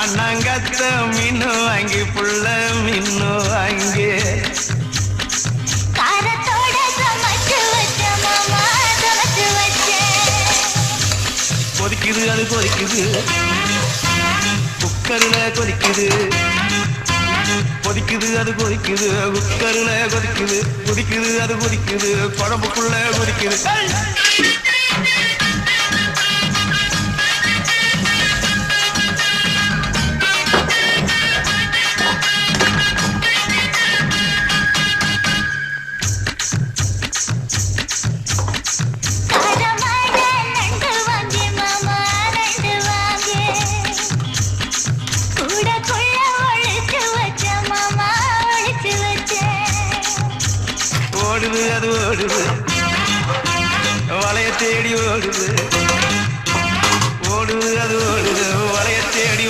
அண்ணங்கத்த மீனு வாங்கி புள்ள மீனு வாங்கி காரத்தோட சமைச்சு வச்ச மாமா சமைச்சு வச்சேன். கொதிக்குது அது கொதிக்குது குக்கர்ல கொதிக்குது கொதிக்குது அது கொதிக்குது குக்கர்ல கொதிக்குது கொதிக்குது அது கொதிக்குது குழம்புக்குள்ள கொதிக்குது காரமான நண்டு வாங்கி மாமா நண்டு வாங்கி கூடக்குள்ள ஒளிச்சு வச்ச மாமா ஒளிச்சு வச்சேன். ஓடுது அது ஓடுது வளைய தேடி ஓடுது ஓடுது அது ஓடுது வளைய தேடி